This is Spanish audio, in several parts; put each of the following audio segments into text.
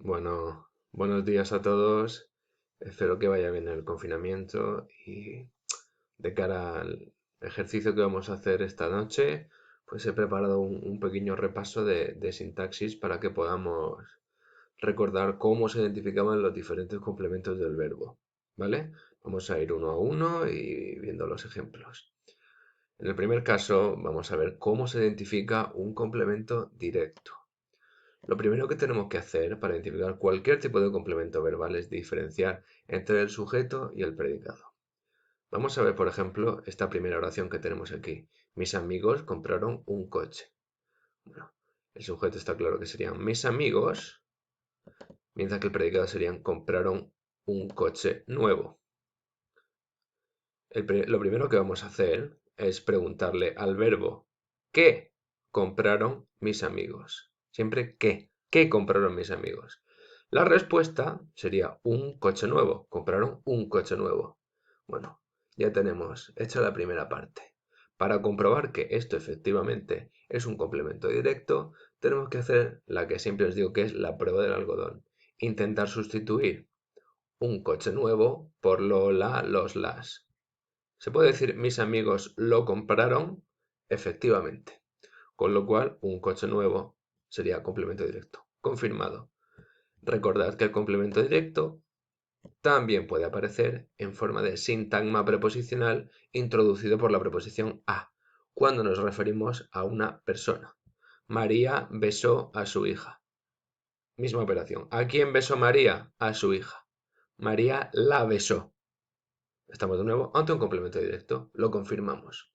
Bueno, buenos días a todos. Espero que vaya bien el confinamiento y de cara al ejercicio que vamos a hacer esta noche, pues he preparado un pequeño repaso de sintaxis para que podamos recordar cómo se identificaban los diferentes complementos del verbo, ¿vale? Vamos a ir uno a uno y viendo los ejemplos. En el primer caso, vamos a ver cómo se identifica un complemento directo. Lo primero que tenemos que hacer para identificar cualquier tipo de complemento verbal es diferenciar entre el sujeto y el predicado. Vamos a ver, por ejemplo, esta primera oración que tenemos aquí. Mis amigos compraron un coche. Bueno, el sujeto está claro que serían mis amigos, mientras que el predicado serían compraron un coche nuevo. Lo primero que vamos a hacer es preguntarle al verbo ¿qué compraron mis amigos? Siempre ¿qué compraron mis amigos? La respuesta sería un coche nuevo. Compraron un coche nuevo. Bueno, ya tenemos hecha la primera parte. Para comprobar que esto efectivamente es un complemento directo, tenemos que hacer la que siempre os digo que es la prueba del algodón. Intentar sustituir un coche nuevo por lo, la, los, las. ¿Se puede decir mis amigos lo compraron? Efectivamente. Con lo cual, un coche nuevo sería complemento directo. Confirmado. Recordad que el complemento directo también puede aparecer en forma de sintagma preposicional introducido por la preposición a, cuando nos referimos a una persona. María besó a su hija. Misma operación. ¿A quién besó María? A su hija. María la besó. Estamos de nuevo ante un complemento directo. Lo confirmamos.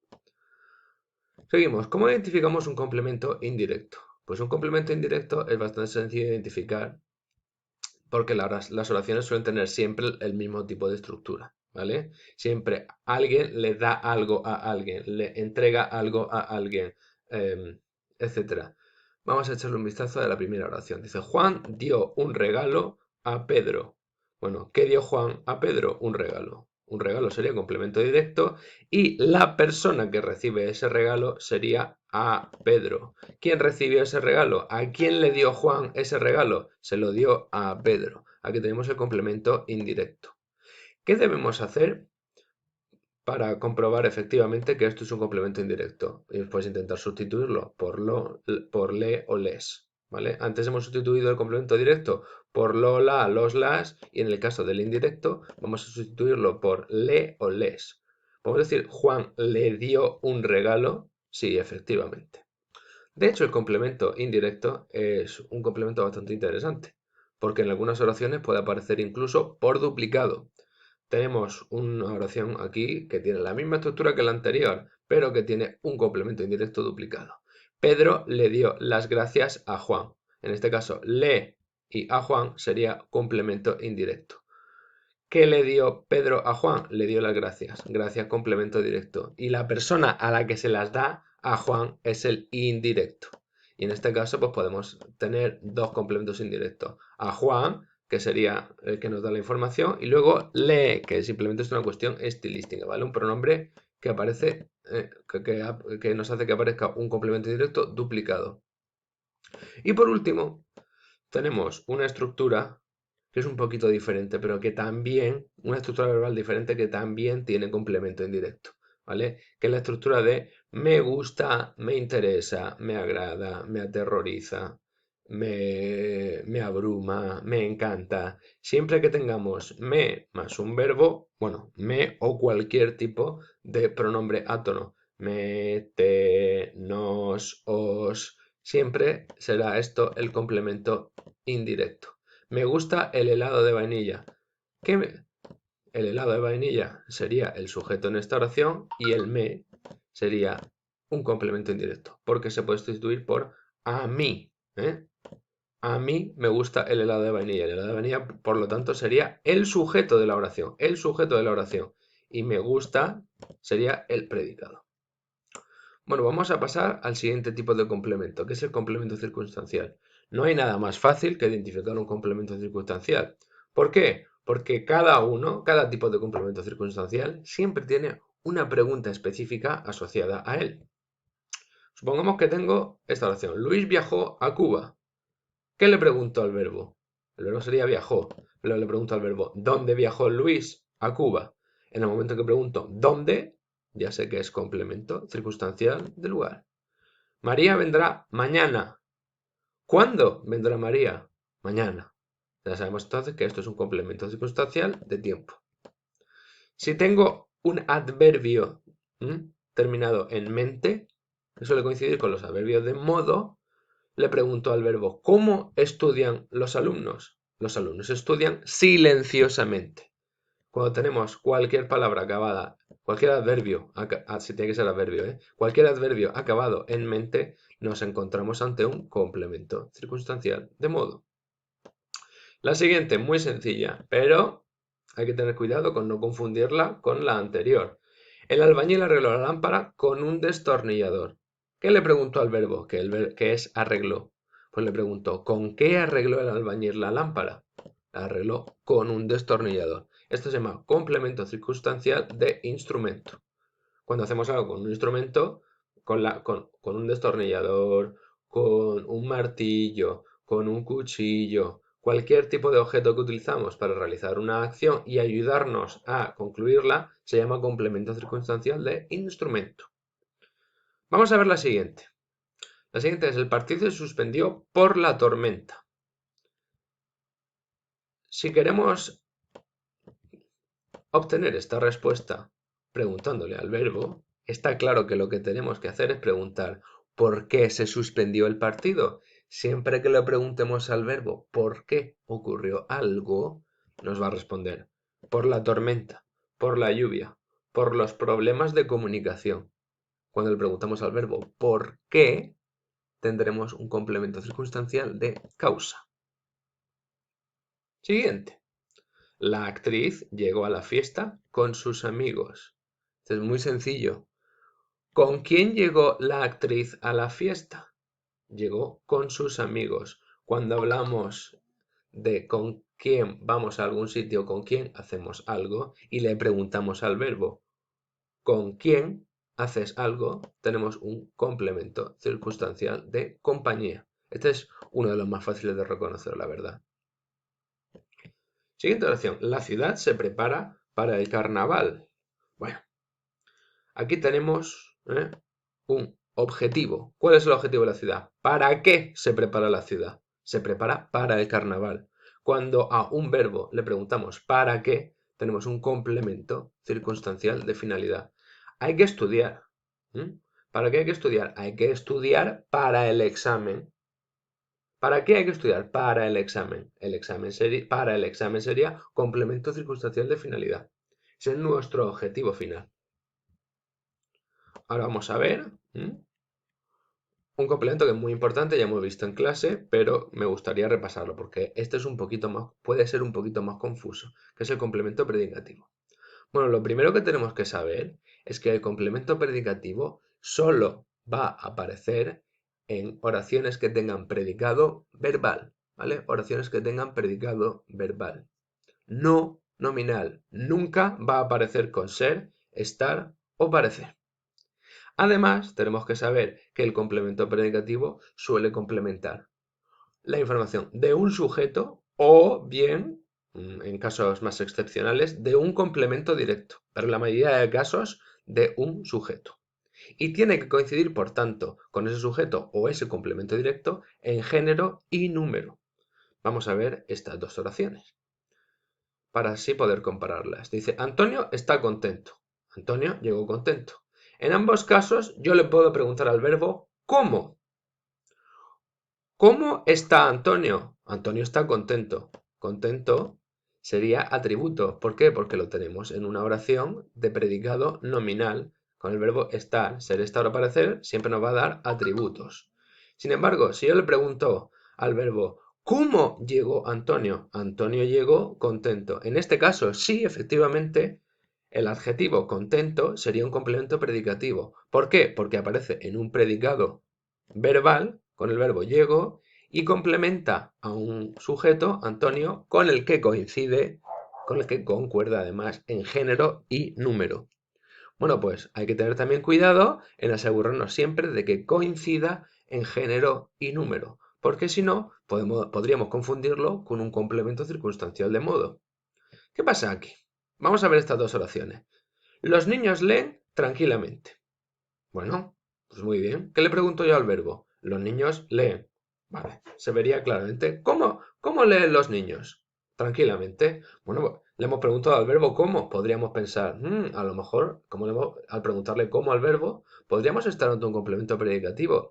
Seguimos. ¿Cómo identificamos un complemento indirecto? Pues un complemento indirecto es bastante sencillo de identificar porque las oraciones suelen tener siempre el mismo tipo de estructura, ¿vale? Siempre alguien le da algo a alguien, le entrega algo a alguien, etc. Vamos a echarle un vistazo a la primera oración. Dice, Juan dio un regalo a Pedro. Bueno, ¿qué dio Juan a Pedro? Un regalo. Un regalo sería complemento directo y la persona que recibe ese regalo sería a Pedro. ¿Quién recibió ese regalo? ¿A quién le dio Juan ese regalo? Se lo dio a Pedro. Aquí tenemos el complemento indirecto. ¿Qué debemos hacer para comprobar efectivamente que esto es un complemento indirecto? Y después intentar sustituirlo por le o les. ¿Vale? Antes hemos sustituido el complemento directo por lo, la, los, las, y en el caso del indirecto vamos a sustituirlo por le o les. ¿Podemos decir Juan le dio un regalo? Sí, efectivamente. De hecho, el complemento indirecto es un complemento bastante interesante, porque en algunas oraciones puede aparecer incluso por duplicado. Tenemos una oración aquí que tiene la misma estructura que la anterior, pero que tiene un complemento indirecto duplicado. Pedro le dio las gracias a Juan. En este caso, le y a Juan sería complemento indirecto. ¿Qué le dio Pedro a Juan? Le dio las gracias. Gracias, complemento directo. Y la persona a la que se las da a Juan es el indirecto. Y en este caso, pues podemos tener dos complementos indirectos. A Juan, que sería el que nos da la información, y luego le, que simplemente es una cuestión estilística, ¿vale? Un pronombre que aparece, que nos hace que aparezca un complemento directo duplicado. Y por último, tenemos una estructura que es un poquito diferente, pero que también, una estructura verbal diferente que también tiene complemento indirecto, ¿vale? Que es la estructura de me gusta, me interesa, me agrada, me aterroriza, me abruma, me encanta. Siempre que tengamos me más un verbo, bueno, me o cualquier tipo de pronombre átono, me, te, nos, os, siempre será esto el complemento indirecto. Me gusta el helado de vainilla. El helado de vainilla sería el sujeto en esta oración y el me sería un complemento indirecto, porque se puede sustituir por a mí. ¿eh? A mí me gusta el helado de vainilla. El helado de vainilla, por lo tanto, sería el sujeto de la oración. El sujeto de la oración. Y me gusta sería el predicado. Bueno, vamos a pasar al siguiente tipo de complemento, que es el complemento circunstancial. No hay nada más fácil que identificar un complemento circunstancial. ¿Por qué? Porque cada tipo de complemento circunstancial siempre tiene una pregunta específica asociada a él. Supongamos que tengo esta oración. Luis viajó a Cuba. ¿Qué le pregunto al verbo? El verbo sería viajó. Pero le pregunto al verbo, ¿dónde viajó Luis? A Cuba. En el momento que pregunto ¿dónde? Ya sé que es complemento circunstancial del lugar. María vendrá mañana. ¿Cuándo vendrá María? Mañana. Ya sabemos entonces que esto es un complemento circunstancial de tiempo. Si tengo un adverbio terminado en mente, que suele coincidir con los adverbios de modo, le pregunto al verbo, ¿cómo estudian los alumnos? Los alumnos estudian silenciosamente. Cuando tenemos cualquier palabra acabada, cualquier adverbio, si tiene que ser adverbio, cualquier adverbio acabado en mente, nos encontramos ante un complemento circunstancial de modo. La siguiente, muy sencilla, pero hay que tener cuidado con no confundirla con la anterior. El albañil arregló la lámpara con un destornillador. ¿Qué le preguntó al verbo? ¿Qué es arregló? Pues le preguntó, ¿con qué arregló el albañil la lámpara? La arregló con un destornillador. Esto se llama complemento circunstancial de instrumento. Cuando hacemos algo con un instrumento, con un destornillador, con un martillo, con un cuchillo, cualquier tipo de objeto que utilizamos para realizar una acción y ayudarnos a concluirla, se llama complemento circunstancial de instrumento. Vamos a ver la siguiente. La siguiente es: el partido se suspendió por la tormenta. Si queremos obtener esta respuesta preguntándole al verbo, está claro que lo que tenemos que hacer es preguntar ¿por qué se suspendió el partido? Siempre que le preguntemos al verbo ¿por qué ocurrió algo? Nos va a responder por la tormenta, por la lluvia, por los problemas de comunicación. Cuando le preguntamos al verbo ¿por qué? Tendremos un complemento circunstancial de causa. Siguiente. La actriz llegó a la fiesta con sus amigos. Esto es muy sencillo. ¿Con quién llegó la actriz a la fiesta? Llegó con sus amigos. Cuando hablamos de con quién vamos a algún sitio, con quién hacemos algo y le preguntamos al verbo con quién haces algo, tenemos un complemento circunstancial de compañía. Este es uno de los más fáciles de reconocer, la verdad. Siguiente oración. La ciudad se prepara para el carnaval. Bueno, aquí tenemos un objetivo. ¿Cuál es el objetivo de la ciudad? ¿Para qué se prepara la ciudad? Se prepara para el carnaval. Cuando a un verbo le preguntamos ¿para qué? Tenemos un complemento circunstancial de finalidad. Hay que estudiar. ¿Para qué hay que estudiar? Hay que estudiar para el examen. ¿Para qué hay que estudiar? Para el examen. Para el examen sería complemento circunstancial de finalidad. Ese es nuestro objetivo final. Ahora vamos a ver un complemento que es muy importante, ya hemos visto en clase, pero me gustaría repasarlo porque este es puede ser un poquito más confuso, que es el complemento predicativo. Bueno, lo primero que tenemos que saber es que el complemento predicativo solo va a aparecer en oraciones que tengan predicado verbal, ¿vale? Oraciones que tengan predicado verbal. No nominal. Nunca va a aparecer con ser, estar o parecer. Además, tenemos que saber que el complemento predicativo suele complementar la información de un sujeto o bien, en casos más excepcionales, de un complemento directo, pero en la mayoría de casos de un sujeto. Y tiene que coincidir, por tanto, con ese sujeto o ese complemento directo en género y número. Vamos a ver estas dos oraciones para así poder compararlas. Dice, Antonio está contento. Antonio llegó contento. En ambos casos yo le puedo preguntar al verbo ¿cómo? ¿Cómo está Antonio? Antonio está contento. Contento sería atributo. ¿Por qué? Porque lo tenemos en una oración de predicado nominal. Con el verbo estar, ser, estar o parecer, siempre nos va a dar atributos. Sin embargo, si yo le pregunto al verbo ¿cómo llegó Antonio? Antonio llegó contento. En este caso, sí, efectivamente, el adjetivo contento sería un complemento predicativo. ¿Por qué? Porque aparece en un predicado verbal con el verbo llego y complementa a un sujeto, Antonio, con el que coincide, con el que concuerda además en género y número. Bueno, pues hay que tener también cuidado en asegurarnos siempre de que coincida en género y número, porque si no, podríamos confundirlo con un complemento circunstancial de modo. ¿Qué pasa aquí? Vamos a ver estas dos oraciones. Los niños leen tranquilamente. Bueno, pues muy bien. ¿Qué le pregunto yo al verbo? Los niños leen. Vale, se vería claramente. ¿Cómo leen los niños? Tranquilamente. Bueno, le hemos preguntado al verbo cómo. Podríamos pensar, a lo mejor, al preguntarle cómo al verbo, podríamos estar ante un complemento predicativo.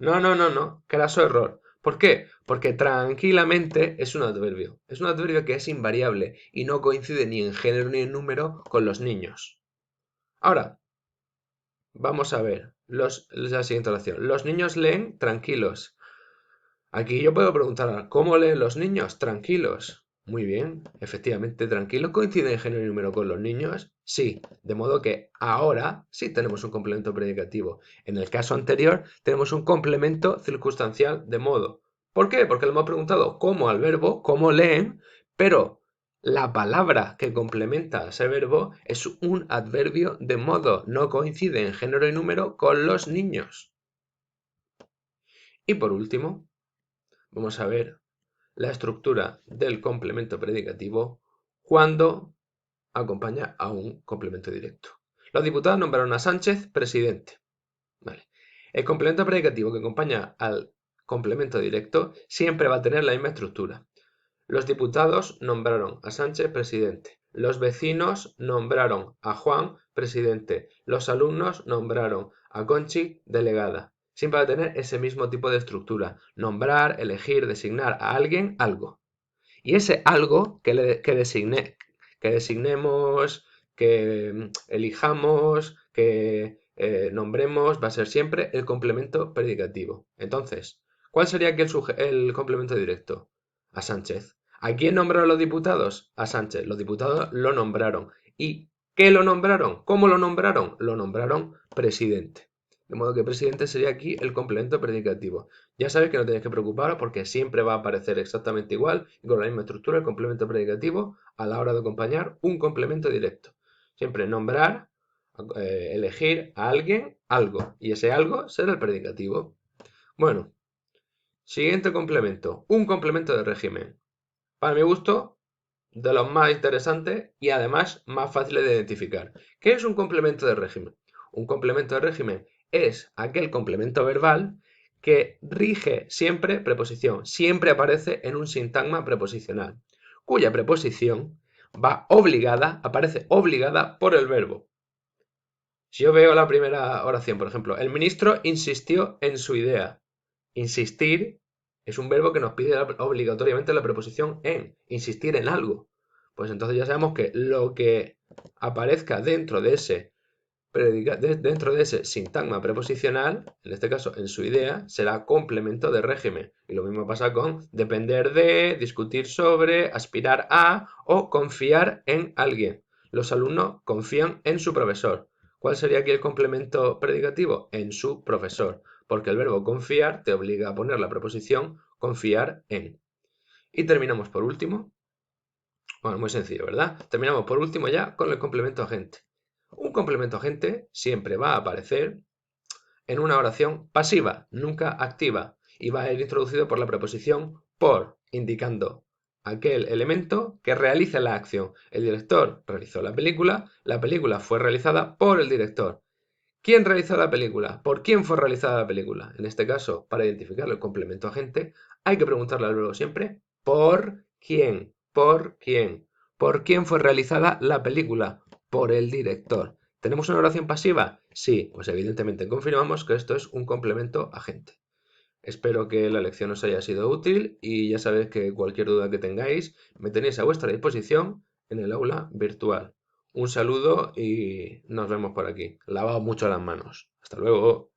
No, no, no, no. Craso error. ¿Por qué? Porque tranquilamente es un adverbio. Es un adverbio que es invariable y no coincide ni en género ni en número con los niños. Ahora, vamos a ver la siguiente oración. Los niños leen tranquilos. Aquí yo puedo preguntar, ¿cómo leen los niños? Tranquilos. Muy bien, efectivamente, tranquilo. ¿Coincide en género y número con los niños? Sí, de modo que ahora sí tenemos un complemento predicativo. En el caso anterior tenemos un complemento circunstancial de modo. ¿Por qué? Porque le hemos preguntado cómo al verbo, cómo leen, pero la palabra que complementa a ese verbo es un adverbio de modo, no coincide en género y número con los niños. Y por último, vamos a ver la estructura del complemento predicativo cuando acompaña a un complemento directo. Los diputados nombraron a Sánchez presidente. Vale. El complemento predicativo que acompaña al complemento directo siempre va a tener la misma estructura. Los diputados nombraron a Sánchez presidente. Los vecinos nombraron a Juan presidente. Los alumnos nombraron a Conchi delegada. Siempre va a tener ese mismo tipo de estructura. Nombrar, elegir, designar a alguien, algo. Y ese algo que designemos, que elijamos, que nombremos, va a ser siempre el complemento predicativo. Entonces, ¿cuál sería aquí el complemento directo? A Sánchez. ¿A quién nombraron los diputados? A Sánchez. Los diputados lo nombraron. ¿Y qué lo nombraron? ¿Cómo lo nombraron? Lo nombraron presidente. De modo que presidente sería aquí el complemento predicativo. Ya sabes que no tenéis que preocuparos porque siempre va a aparecer exactamente igual y con la misma estructura el complemento predicativo a la hora de acompañar un complemento directo. Siempre nombrar, elegir a alguien, algo. Y ese algo será el predicativo. Bueno, siguiente complemento. Un complemento de régimen. Para mi gusto, de los más interesantes y además más fáciles de identificar. ¿Qué es un complemento de régimen? Un complemento de régimen es aquel complemento verbal que rige siempre preposición, siempre aparece en un sintagma preposicional, cuya preposición aparece obligada por el verbo. Si yo veo la primera oración, por ejemplo, el ministro insistió en su idea. Insistir es un verbo que nos pide obligatoriamente la preposición en, insistir en algo. Pues entonces ya sabemos que lo que aparezca dentro de ese sintagma preposicional, en este caso en su idea, será complemento de régimen. Y lo mismo pasa con depender de, discutir sobre, aspirar a o confiar en alguien. Los alumnos confían en su profesor. ¿Cuál sería aquí el complemento predicativo? En su profesor, porque el verbo confiar te obliga a poner la preposición confiar en. Y terminamos por último. Bueno, muy sencillo, ¿verdad? Terminamos por último ya con el complemento agente. Un complemento agente siempre va a aparecer en una oración pasiva, nunca activa, y va a ir introducido por la preposición por, indicando aquel elemento que realiza la acción. El director realizó la película fue realizada por el director. ¿Quién realizó la película? ¿Por quién fue realizada la película? En este caso, para identificar el complemento agente, hay que preguntarle al verbo siempre ¿por quién? ¿Por quién? ¿Por quién fue realizada la película? Por el director. ¿Tenemos una oración pasiva? Sí, pues evidentemente confirmamos que esto es un complemento agente. Espero que la lección os haya sido útil y ya sabéis que cualquier duda que tengáis me tenéis a vuestra disposición en el aula virtual. Un saludo y nos vemos por aquí. Lavaos mucho las manos. Hasta luego.